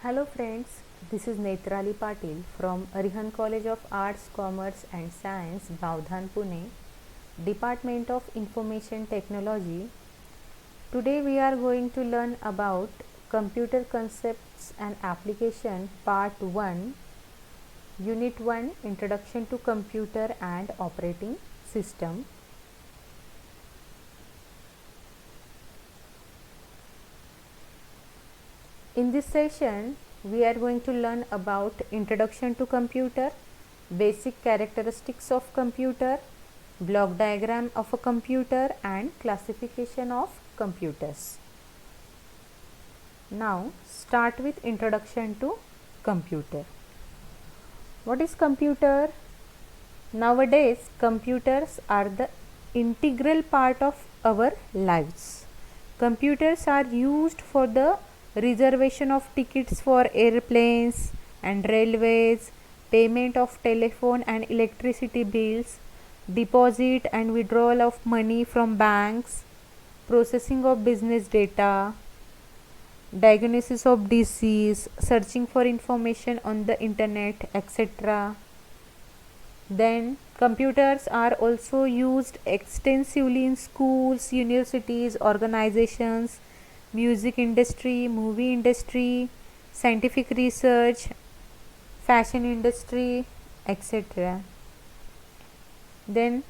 Hello friends, this is Netrali Patil from Arihan College of Arts, Commerce and Science, Bhavdhan, Pune, Department of Information Technology. Today we are going to learn about Computer Concepts and Application Part 1, Unit 1, Introduction to Computer and Operating System. In this session, we are going to learn about Introduction to Computer, basic characteristics of computer, block diagram of a computer and classification of computers. Now, start with Introduction to Computer. What is computer? Nowadays, computers are the integral part of our lives. Computers are used for the reservation of tickets for airplanes and railways, payment of telephone and electricity bills, deposit and withdrawal of money from banks, processing of business data, diagnosis of disease, searching for information on the internet, etc. Then computers are also used extensively in schools, universities, organizations, music industry, movie industry, scientific research, fashion industry, etc. Then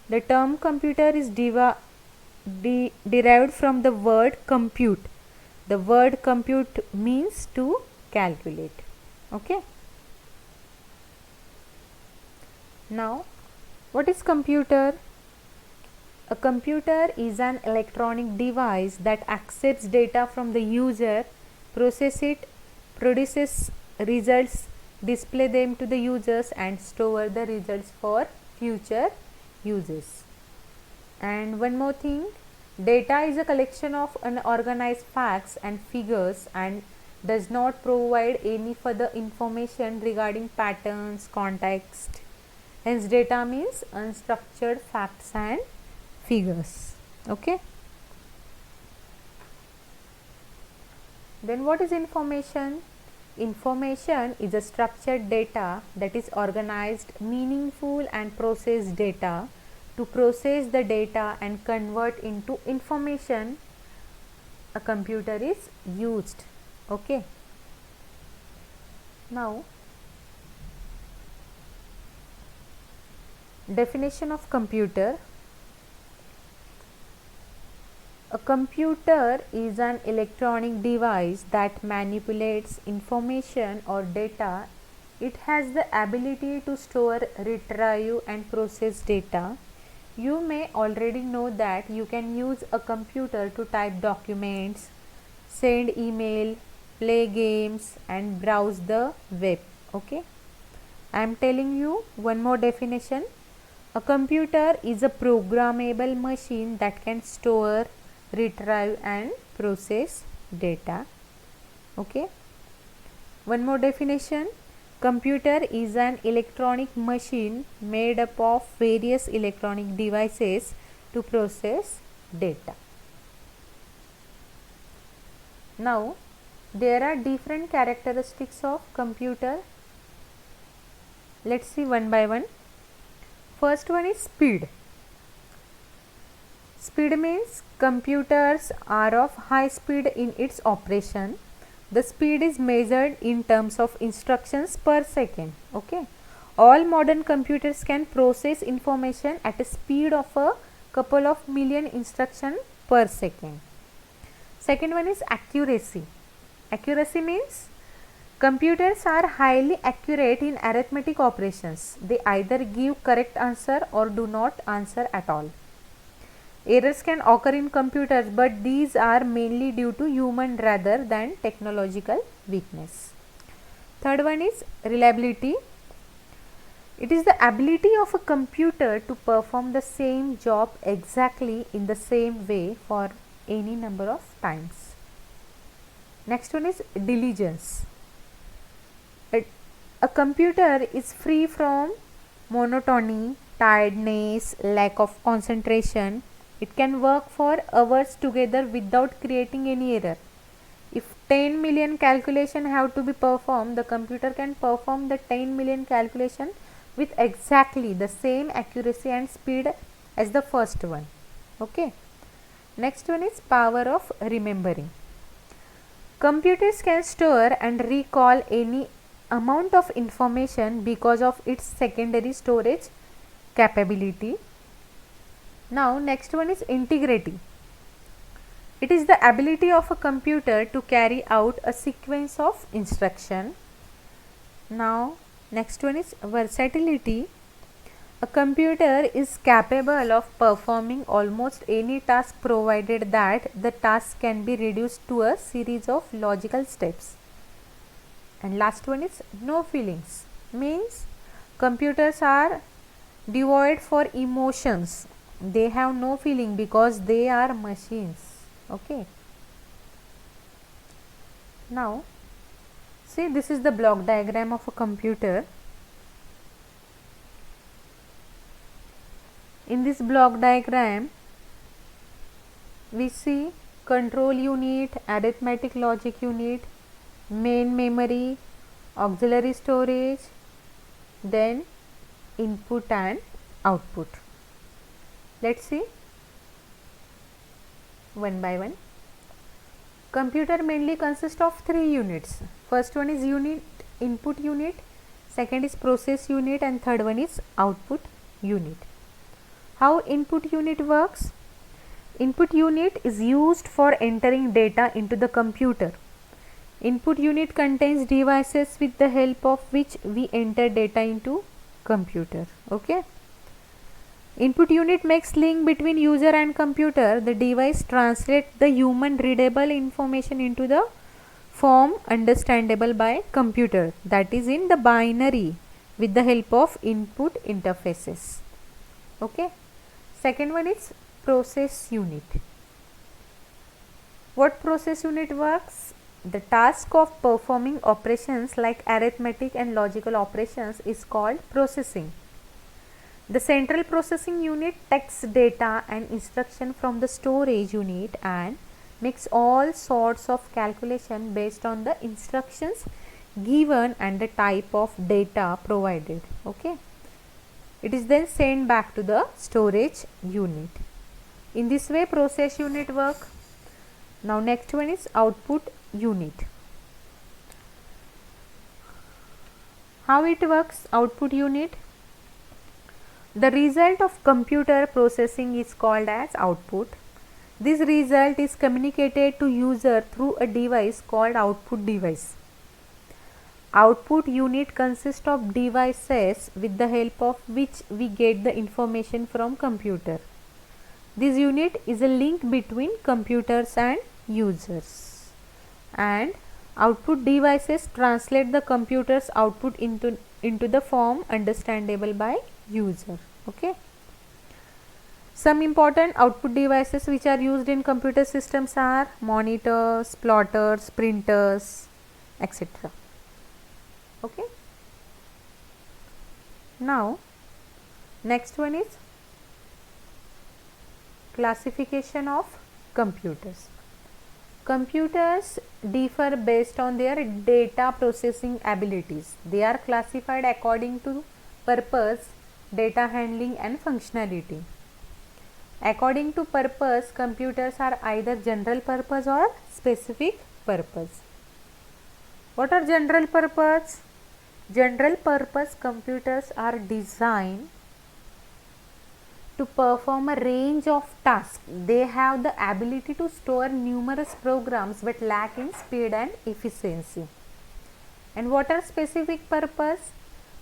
the term computer is derived from the word compute. The word compute means to calculate. Okay. Now, what is computer? A computer is an electronic device that accepts data from the user, processes it, produces results, display them to the users and store the results for future uses. And one more thing, data is a collection of unorganized facts and figures and does not provide any further information regarding patterns, context. Hence, data means unstructured facts and figures. Okay. Then what is information? Information is a structured data that is organized, meaningful and processed data. To process the data and convert into information, a computer is used. Okay. Now, definition of computer. A computer is an electronic device that manipulates information or data. It has the ability to store, retrieve and process data. You may already know that you can use a computer to type documents, send email, play games and browse the web. Okay. I am telling you one more definition. A computer is a programmable machine that can store, retrieve and process data. Okay. One more definition. Computer is an electronic machine made up of various electronic devices to process data. Now, there are different characteristics of computer. Let's see one by one. First one is speed. Speed means computers are of high speed in its operation. The speed is measured in terms of instructions per second. Okay. All modern computers can process information at a speed of a couple of million instructions per second. Second one is accuracy. Accuracy means computers are highly accurate in arithmetic operations. They either give correct answer or do not answer at all. Errors can occur in computers, but these are mainly due to human rather than technological weakness. Third one is reliability. It is the ability of a computer to perform the same job exactly in the same way for any number of times. Next one is diligence. A computer is free from monotony, tiredness, lack of concentration. It can work for hours together without creating any error. If 10 million calculation have to be performed, the computer can perform the 10 million calculation with exactly the same accuracy and speed as the first one. Okay. Next one is power of remembering. Computers can store and recall any amount of information because of its secondary storage capability. Now next one is integrity. It is the ability of a computer to carry out a sequence of instruction. Now next one is versatility. A computer is capable of performing almost any task provided that the task can be reduced to a series of logical steps. And last one is no feelings, means computers are devoid for emotions. They have no feeling because they are machines. Okay. Now see, this is the block diagram of a computer. In this block diagram we see control unit, arithmetic logic unit, main memory, auxiliary storage, then input and output. Let's see one by one. Computer mainly consists of three units. First one is input unit, second is process unit, and third one is output unit. How input unit works? Input unit is used for entering data into the computer. Input unit contains devices with the help of which we enter data into computer. Okay. Input unit makes link between user and computer. The device translates the human readable information into the form understandable by computer, that is in the binary, with the help of input interfaces. Okay. Second one is process unit. What process unit works? The task of performing operations like arithmetic and logical operations is called processing. The central processing unit takes data and instruction from the storage unit and makes all sorts of calculation based on the instructions given and the type of data provided. Okay. It is then sent back to the storage unit. In this way process unit work. Now next one is output unit. How it works? Output unit. The result of computer processing is called as output. This result is communicated to user through a device called output device. Output unit consists of devices with the help of which we get the information from computer. This unit is a link between computers and users, and output devices translate the computer's output into the form understandable by user. Okay. Some important output devices which are used in computer systems are monitors, plotters, printers, etc. Okay. Now next one is classification of computers. Computers differ based on their data processing abilities. They are classified according to purpose, data handling and functionality. According to purpose, computers are either general purpose or specific purpose. What are general purpose? General purpose computers are designed to perform a range of tasks. They have the ability to store numerous programs but lack in speed and efficiency. And what are specific purpose?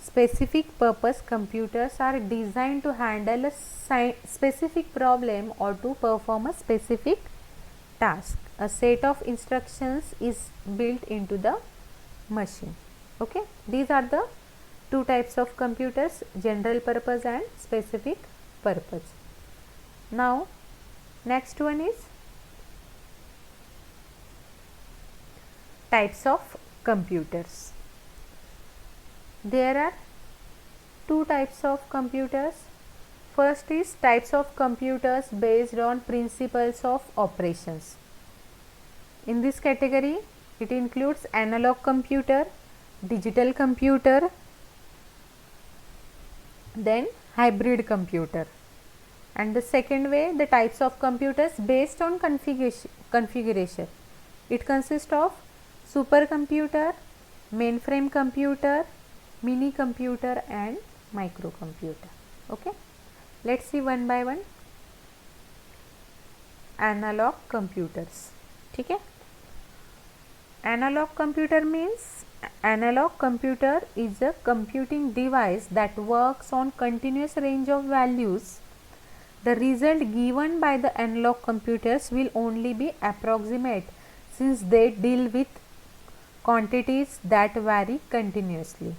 Specific purpose computers are designed to handle a specific problem or to perform a specific task. A set of instructions is built into the machine. Okay, these are the two types of computers, general purpose and specific purpose. Now next one is types of computers. There are two types of computers. First is types of computers based on principles of operations. In this category, It includes analog computer, digital computer, then hybrid computer. And the second way, the types of computers based on configuration. It consists of supercomputer, mainframe computer, mini computer and microcomputer. Okay, let's see one by one. Analog computers. ठीक है, analog computer means analog computer is a computing device that works on continuous range of values. The result given by the analog computers will only be approximate since they deal with quantities that vary continuously.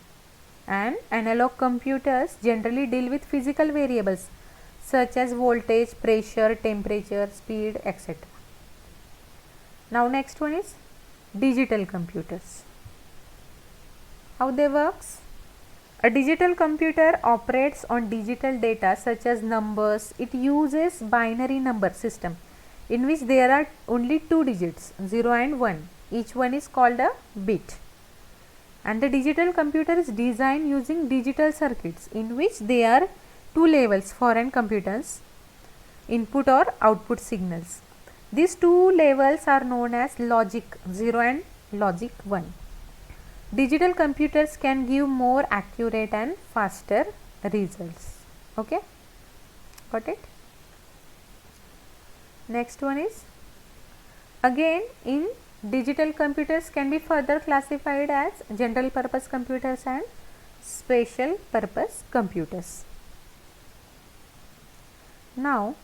And analog computers generally deal with physical variables such as voltage, pressure, temperature, speed, etc. Now next one is digital computers. How they works? A digital computer operates on digital data such as numbers. It uses binary number system in which there are only two digits, 0 and 1. Each one is called a bit. And the digital computer is designed using digital circuits in which there are two levels for an computer's input or output signals. These two levels are known as logic 0 and logic 1. Digital computers can give more accurate and faster results. Okay, got it? Next one is, again in digital computers can be further classified as general purpose computers and special purpose computers. Now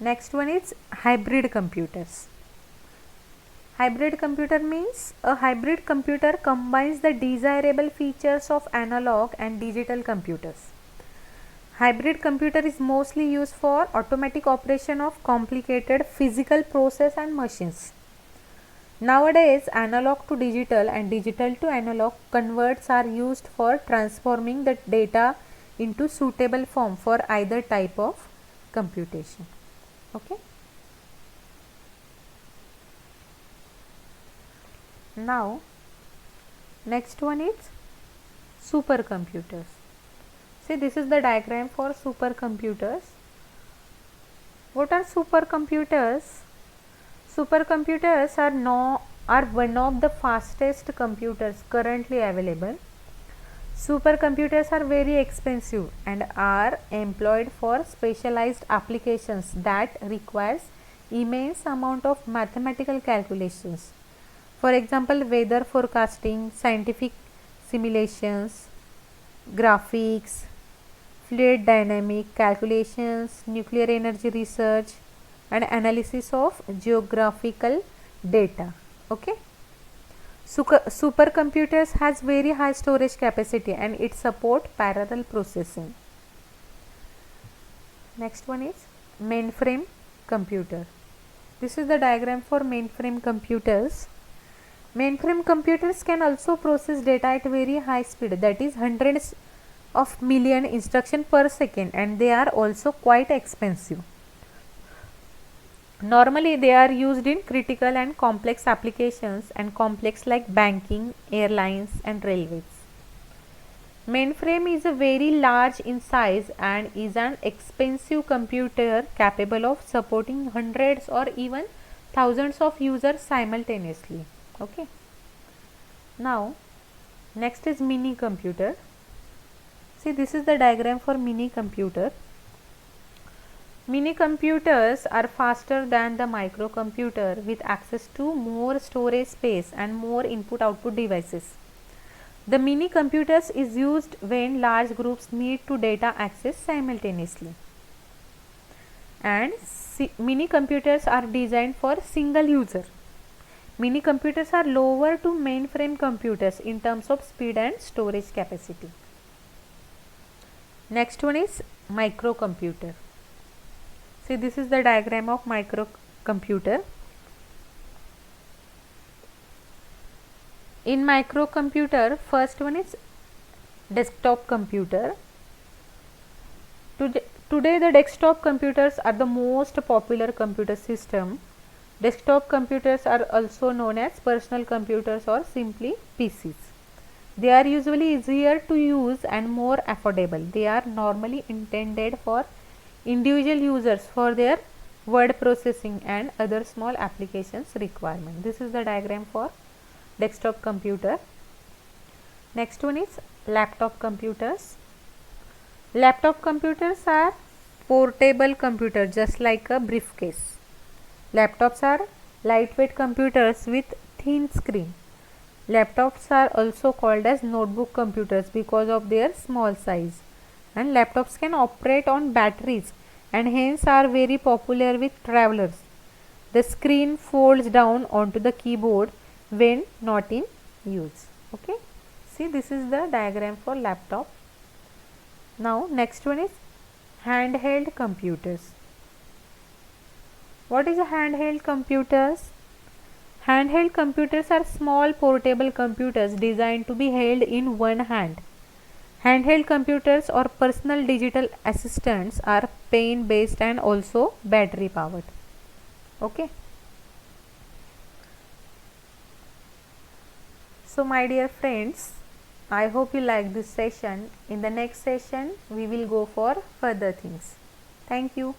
next one is hybrid computers. Hybrid computer means a hybrid computer combines the desirable features of analog and digital computers. Hybrid computer is mostly used for automatic operation of complicated physical process and machines. Nowadays, analog to digital and digital to analog converts are used for transforming the data into suitable form for either type of computation. Okay. Now next one is supercomputers. See, this is the diagram for supercomputers. What are supercomputers? Supercomputers are one of the fastest computers currently available. Supercomputers are very expensive and are employed for specialized applications that requires immense amount of mathematical calculations. For example, weather forecasting, scientific simulations, graphics, fluid dynamic calculations, nuclear energy research and analysis of geographical data. Okay. Supercomputers has very high storage capacity and it support parallel processing. Next one is mainframe computer. This is the diagram for mainframe computers. Mainframe computers can also process data at very high speed, that is hundreds of million instructions per second, and they are also quite expensive. Normally they are used in critical and complex applications and complex like banking, airlines and railways. Mainframe is a very large in size and is an expensive computer capable of supporting hundreds or even thousands of users simultaneously. Okay. Now next is mini computer. See, this is the diagram for mini computer. Mini computers are faster than the microcomputer with access to more storage space and more input output devices. The mini computers is used when large groups need to data access simultaneously. And mini computers are designed for single user. Mini computers are lower to mainframe computers in terms of speed and storage capacity. Next one is microcomputer. See, this is the diagram of microcomputer. In microcomputer, first one is desktop computer. Today the desktop computers are the most popular computer system Desktop computers are also known as personal computers or simply PCs. They are usually easier to use and more affordable. They are normally intended for individual users for their word processing and other small applications requirement. This is the diagram for desktop computer. Next one is laptop computers. Laptop computers are portable computers just like a briefcase. Laptops are lightweight computers with thin screen. Laptops are also called as notebook computers because of their small size, and laptops can operate on batteries and hence are very popular with travelers. The screen folds down onto the keyboard when not in use. Okay, see, this is the diagram for laptop. Now next one is handheld computers. What is a handheld computers? Handheld computers are small portable computers designed to be held in one hand. Handheld computers or personal digital assistants are pen based and also battery powered. Okay. So my dear friends, I hope you like this session. In the next session we will go for further things. Thank you.